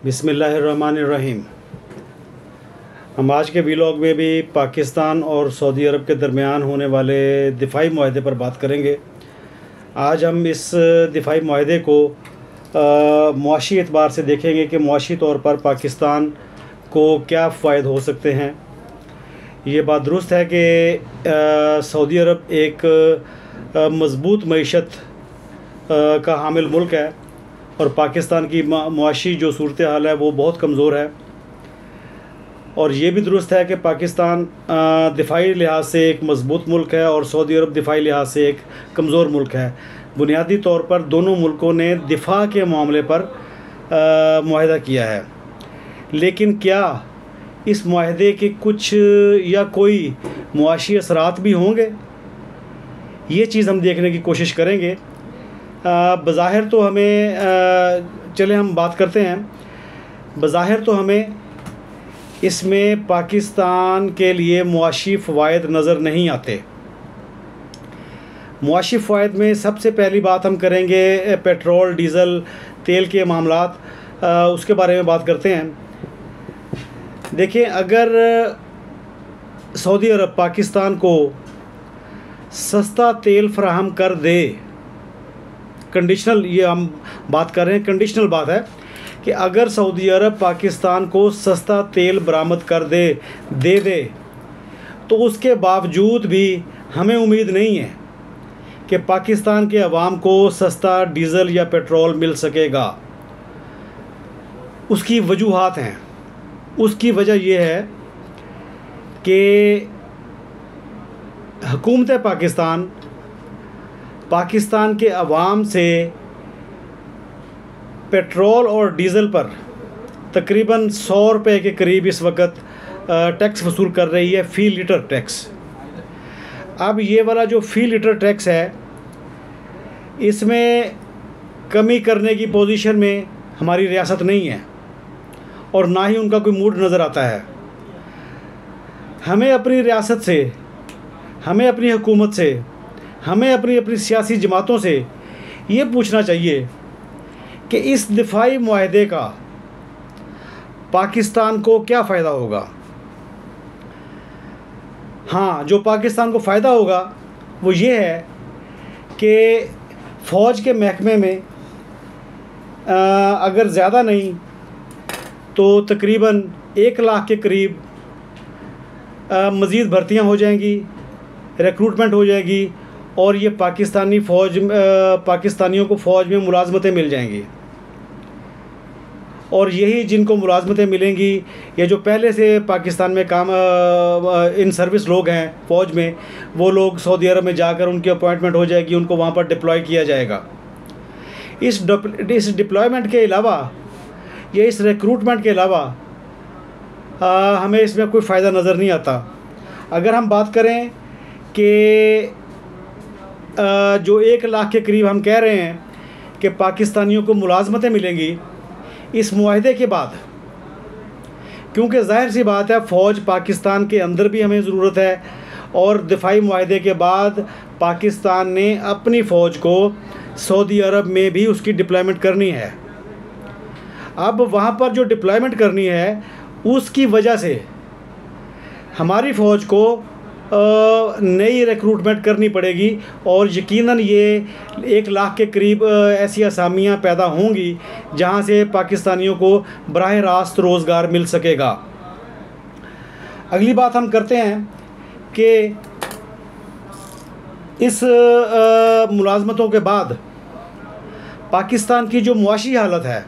बिस्मिल्लाहिर्रहमानिर्रहीम। हम आज के व्लॉग में भी पाकिस्तान और सऊदी अरब के दरमियान होने वाले दिफाई मुआहदे पर बात करेंगे। आज हम इस दिफाई मुआहदे को मुआशी एतबार से देखेंगे कि मुआशी तौर पर पाकिस्तान को क्या फ़ायदे हो सकते हैं। ये बात दुरुस्त है कि सऊदी अरब एक मज़बूत मईशत का हामिल मुल्क है और पाकिस्तान की मुआशी जो सूरत हाल है वो बहुत कमज़ोर है। और ये भी दुरुस्त है कि पाकिस्तान दिफाई लिहाज से एक मज़बूत मुल्क है और सऊदी अरब दिफाई लिहाज से एक कमज़ोर मुल्क है। बुनियादी तौर पर दोनों मुल्कों ने दिफा के मामले पर मुआहदा किया है, लेकिन क्या इस मुआहदे के कुछ या कोई मुआशी असरात भी होंगे, ये चीज़ हम देखने की कोशिश करेंगे। बज़ाहिर तो हमें चले हम बात करते हैं। बज़ाहिर तो हमें इसमें पाकिस्तान के लिए मुआशी फ़वाइद नज़र नहीं आते। मुआशी फ़वाइद में सबसे पहली बात हम करेंगे पेट्रोल डीज़ल तेल के मामलात, उसके बारे में बात करते हैं। देखिए, अगर सऊदी अरब पाकिस्तान को सस्ता तेल फ़राहम कर दे, कंडीशनल, ये हम बात कर रहे हैं, कंडीशनल बात है कि अगर सऊदी अरब पाकिस्तान को सस्ता तेल बरामद कर दे तो उसके बावजूद भी हमें उम्मीद नहीं है कि पाकिस्तान के अवाम को सस्ता डीज़ल या पेट्रोल मिल सकेगा। उसकी वजूहात हैं। उसकी वजह यह है कि हुकूमत पाकिस्तान के अवाम से पेट्रोल और डीज़ल पर तकरीबन 100 रुपये के करीब इस वक्त टैक्स वसूल कर रही है, फ़ी लीटर टैक्स। अब ये वाला जो फ़ी लीटर टैक्स है, इसमें कमी करने की पोजीशन में हमारी रियासत नहीं है और ना ही उनका कोई मूड नज़र आता है। हमें अपनी रियासत से, हमें अपनी हुकूमत से, हमें अपनी सियासी जमातों से ये पूछना चाहिए कि इस दिफाई मुआहदे का पाकिस्तान को क्या फ़ायदा होगा। हाँ, जो पाकिस्तान को फ़ायदा होगा वो ये है कि फ़ौज के महकमे में अगर ज़्यादा नहीं तो तकरीबन 1 लाख के करीब मज़ीद भर्तियां हो जाएंगी, रिक्रूटमेंट हो जाएगी और ये पाकिस्तानियों को फ़ौज में मुलाजमतें मिल जाएंगी। और यही जिनको मुलाजमतें मिलेंगी, ये जो पहले से पाकिस्तान में काम इन सर्विस लोग हैं फ़ौज में, वो लोग सऊदी अरब में जाकर उनकी अपॉइंटमेंट हो जाएगी, उनको वहाँ पर डिप्लॉय किया जाएगा। इस डिप्लॉयमेंट के अलावा या इस रिक्रूटमेंट के अलावा हमें इसमें कोई फ़ायदा नज़र नहीं आता। अगर हम बात करें कि जो 1 लाख के करीब हम कह रहे हैं कि पाकिस्तानियों को मुलाजमतें मिलेंगी इस मुआहदे के बाद, क्योंकि ज़ाहिर सी बात है फ़ौज पाकिस्तान के अंदर भी हमें ज़रूरत है और दिफाई मुआहदे के बाद पाकिस्तान ने अपनी फ़ौज को सऊदी अरब में भी उसकी डिप्लॉयमेंट करनी है। अब वहाँ पर जो डिप्लॉयमेंट करनी है उसकी वजह से हमारी फ़ौज को नई रिक्रूटमेंट करनी पड़ेगी और यकीनन ये 1 लाख के करीब ऐसी असामियाँ पैदा होंगी जहाँ से पाकिस्तानियों को बराह रास्त रोज़गार मिल सकेगा। अगली बात हम करते हैं कि इस मुलाजमतों के बाद पाकिस्तान की जो मुआशी हालत है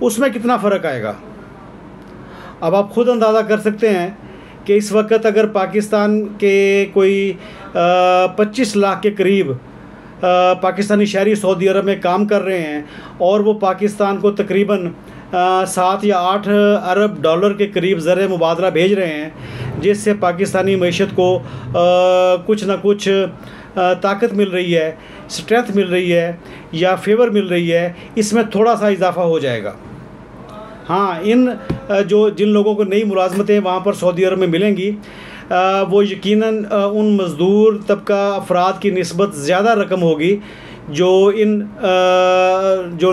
उसमें कितना फ़र्क आएगा। अब आप ख़ुद अंदाज़ा कर सकते हैं कि इस वक्त अगर पाकिस्तान के कोई 25 लाख के करीब पाकिस्तानी शहरी सऊदी अरब में काम कर रहे हैं और वो पाकिस्तान को तकरीबन 7 या 8 अरब डॉलर के करीब ज़र मुबादला भेज रहे हैं, जिससे पाकिस्तानी मईशत को कुछ ना कुछ ताकत मिल रही है, स्ट्रेंथ मिल रही है या फेवर मिल रही है, इसमें थोड़ा सा इजाफ़ा हो जाएगा। हाँ, जिन लोगों को नई मुलाजमतें वहाँ पर सऊदी अरब में मिलेंगी वो यकीनन उन मज़दूर तबका अफराद की निस्बत ज़्यादा रकम होगी जो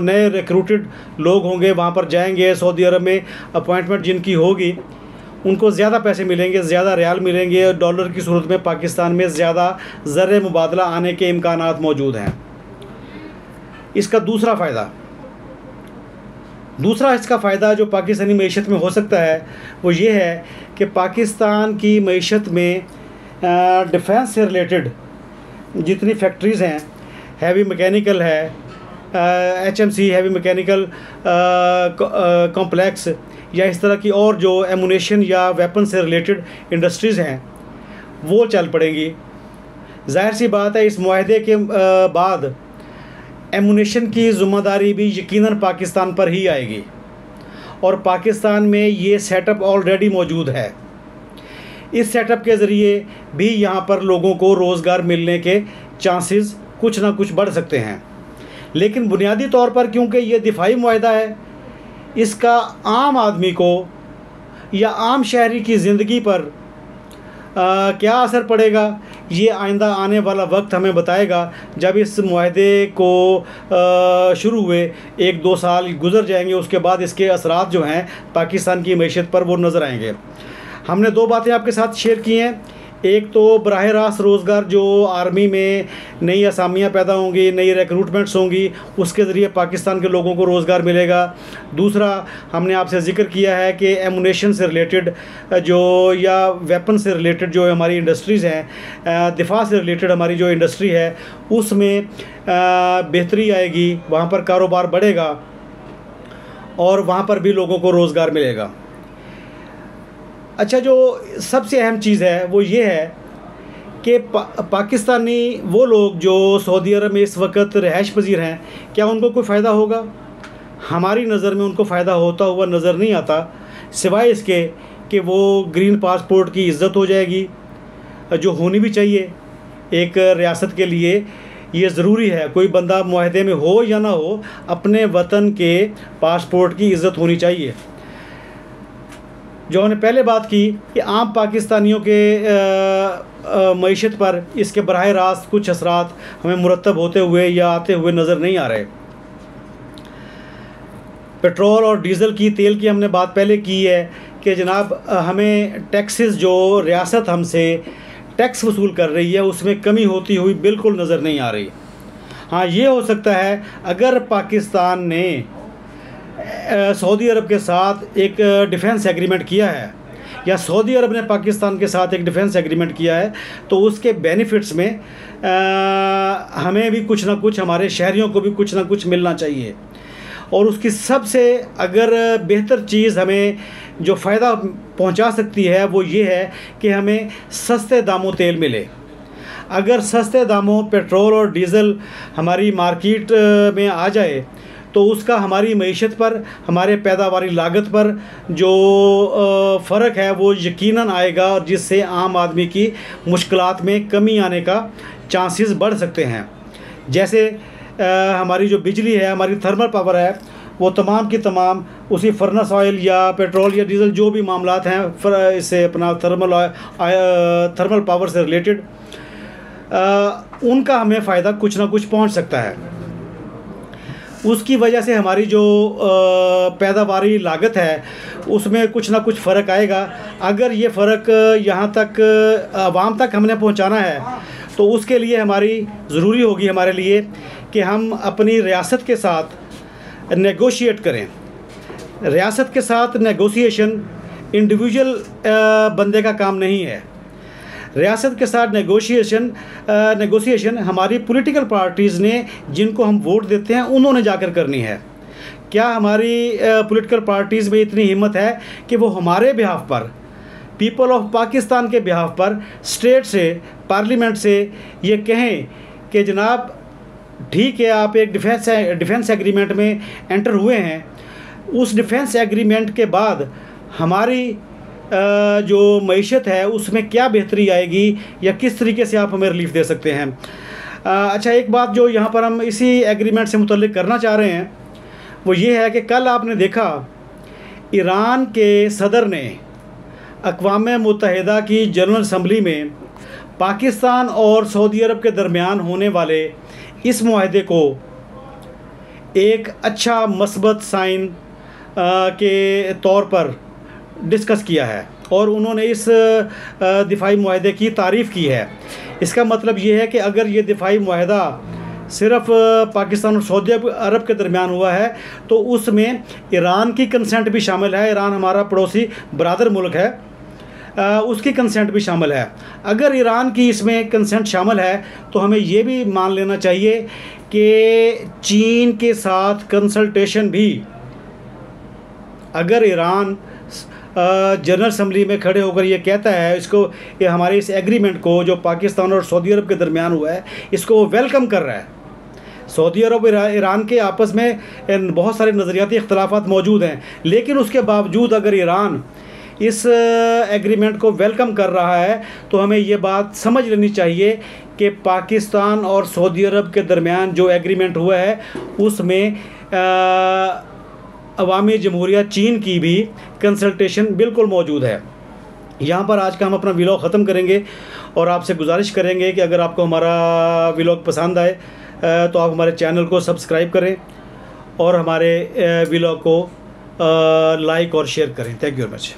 नए रिक्रूटेड लोग होंगे वहाँ पर जाएंगे सऊदी अरब में, अपॉइंटमेंट जिनकी होगी उनको ज़्यादा पैसे मिलेंगे, ज़्यादा रियाल मिलेंगे और डॉलर की सूरत में पाकिस्तान में ज़्यादा ज़र मुबादला आने के इम्कानात मौजूद हैं। इसका दूसरा इसका फ़ायदा जो पाकिस्तानी मईशत में हो सकता है वो ये है कि पाकिस्तान की मईशत में डिफेंस से रिलेटेड जितनी फैक्ट्रीज़ हैं, हैवी मैकेनिकल है, HMC हैवी मैकेनिकल कॉम्प्लेक्स या इस तरह की और जो एमुनेशन या वेपन से रिलेटेड इंडस्ट्रीज़ हैं वो चल पड़ेंगी। जाहिर सी बात है इस मुआहदे के बाद एमुनेशन की ज़िम्मेदारी भी यकीनन पाकिस्तान पर ही आएगी और पाकिस्तान में ये सेटअप ऑलरेडी मौजूद है। इस सेटअप के ज़रिए भी यहाँ पर लोगों को रोज़गार मिलने के चांसेस कुछ ना कुछ बढ़ सकते हैं। लेकिन बुनियादी तौर पर क्योंकि ये दिफाई मुआहदा है, इसका आम आदमी को या आम शहरी की ज़िंदगी पर क्या असर पड़ेगा ये आइंदा आने वाला वक्त हमें बताएगा। जब इस मुआहदे को शुरू हुए 1-2 साल गुजर जाएंगे, उसके बाद इसके असरात जो हैं पाकिस्तान की मईशत पर वो नज़र आएंगे। हमने 2 बातें आपके साथ शेयर की हैं। एक तो बराह रास्त रोज़गार जो आर्मी में नई असामियाँ पैदा होंगी, नई रिक्रूटमेंट्स होंगी, उसके ज़रिए पाकिस्तान के लोगों को रोज़गार मिलेगा। दूसरा हमने आपसे ज़िक्र किया है कि एमुनेशन से रिलेटेड जो या वेपन से रिलेटेड जो हमारी इंडस्ट्रीज़ हैं, दिफा से रिलेटेड हमारी जो इंडस्ट्री है उसमें बेहतरी आएगी, वहाँ पर कारोबार बढ़ेगा और वहाँ पर भी लोगों को रोज़गार मिलेगा। अच्छा, जो सबसे अहम चीज़ है वो ये है कि पाकिस्तानी वो लोग जो सऊदी अरब में इस वक्त रिहाइश पजीर हैं, क्या उनको कोई फ़ायदा होगा? हमारी नज़र में उनको फ़ायदा होता हुआ नज़र नहीं आता, सिवाय इसके कि वो ग्रीन पासपोर्ट की इज़्ज़त हो जाएगी जो होनी भी चाहिए। एक रियासत के लिए ये ज़रूरी है, कोई बंदा मुआहदे में हो या ना हो, अपने वतन के पासपोर्ट की इज़्ज़त होनी चाहिए। जो हमने पहले बात की कि आम पाकिस्तानियों के मईशत पर इसके बराह रास्त कुछ असरात हमें मुरतब होते हुए या आते हुए नज़र नहीं आ रहे। पेट्रोल और डीज़ल की, तेल की हमने बात पहले की है कि जनाब हमें टैक्सेस जो रियासत हमसे टैक्स वसूल कर रही है उसमें कमी होती हुई बिल्कुल नज़र नहीं आ रही। हाँ, ये हो सकता है अगर पाकिस्तान ने सऊदी अरब के साथ एक डिफेंस एग्रीमेंट किया है या सऊदी अरब ने पाकिस्तान के साथ एक डिफेंस एग्रीमेंट किया है तो उसके बेनिफिट्स में हमें भी कुछ ना कुछ, हमारे शहरियों को भी कुछ ना कुछ मिलना चाहिए। और उसकी सबसे अगर बेहतर चीज़ हमें जो फ़ायदा पहुंचा सकती है वो ये है कि हमें सस्ते दामों तेल मिले। अगर सस्ते दामों पेट्रोल और डीज़ल हमारी मार्केट में आ जाए तो उसका हमारी मईशत पर, हमारे पैदावारी लागत पर जो फ़र्क है वो यकीनन आएगा और जिससे आम आदमी की मुश्किलात में कमी आने का चांसेस बढ़ सकते हैं। जैसे हमारी जो बिजली है, हमारी थर्मल पावर है, वो तमाम की तमाम उसी फर्नेस ऑयल या पेट्रोल या डीज़ल जो भी मामलात हैं इससे अपना थर्मल पावर से रिलेटेड, उनका हमें फ़ायदा कुछ ना कुछ पहुंच सकता है। उसकी वजह से हमारी जो पैदावारी लागत है उसमें कुछ ना कुछ फ़र्क आएगा। अगर ये फ़र्क यहाँ तक आवाम तक हमने पहुँचाना है तो उसके लिए हमारी ज़रूरी होगी हमारे लिए कि हम अपनी रियासत के साथ नेगोशिएट करें। रियासत के साथ नेगोशिएशन इंडिविजुअल बंदे का काम नहीं है। रियासत के साथ नेगोशिएशन हमारी पॉलिटिकल पार्टीज़ ने, जिनको हम वोट देते हैं, उन्होंने जाकर करनी है। क्या हमारी पॉलिटिकल पार्टीज़ में इतनी हिम्मत है कि वो हमारे बिहाफ पर, पीपल ऑफ पाकिस्तान के बिहाफ पर, स्टेट से, पार्लियामेंट से ये कहें कि जनाब ठीक है, आप एक डिफेंस एग्रीमेंट में एंटर हुए हैं, उस डिफेंस एग्रीमेंट के बाद हमारी जो मईशत है उसमें क्या बेहतरी आएगी या किस तरीके से आप हमें रिलीफ दे सकते हैं। अच्छा, एक बात जो यहाँ पर हम इसी एग्रीमेंट से मुतल्लिक करना चाह रहे हैं वो ये है कि कल आपने देखा ईरान के सदर ने अक़वाम मुत्तहिदा की जनरल असम्बली में पाकिस्तान और सऊदी अरब के दरमियान होने वाले इस मुआहदे को एक अच्छा मस्बत साइन के तौर पर डिस्कस किया है और उन्होंने इस दिफाई मुआहदे की तारीफ़ की है। इसका मतलब ये है कि अगर ये दिफाई मुआहदा सिर्फ़ पाकिस्तान और सऊदी अरब के दरमियान हुआ है तो उसमें ईरान की कंसेंट भी शामिल है। ईरान हमारा पड़ोसी बरादर मुल्क है, उसकी कंसेंट भी शामिल है। अगर ईरान की इसमें कंसेंट शामिल है तो हमें ये भी मान लेना चाहिए कि चीन के साथ कंसल्टेशन भी, अगर ईरान जनरल असम्बली में खड़े होकर ये कहता है इसको, ये हमारे इस एग्रीमेंट को जो पाकिस्तान और सऊदी अरब के दरमियान हुआ है इसको वो वेलकम कर रहा है। सऊदी अरब और ईरान के आपस में बहुत सारे नज़रियाती इख्तलाफात मौजूद हैं, लेकिन उसके बावजूद अगर ईरान इस एग्रीमेंट को वेलकम कर रहा है तो हमें ये बात समझ लेनी चाहिए कि पाकिस्तान और सऊदी अरब के दरमियान जो एग्रीमेंट हुआ है उसमें अवामी जमहूरिया चीन की भी कंसल्टेशन बिल्कुल मौजूद है। यहाँ पर आज का हम अपना व्लॉग ख़त्म करेंगे और आपसे गुजारिश करेंगे कि अगर आपको हमारा व्लॉग पसंद आए तो आप हमारे चैनल को सब्सक्राइब करें और हमारे व्लॉग को लाइक और शेयर करें। Thank you very much.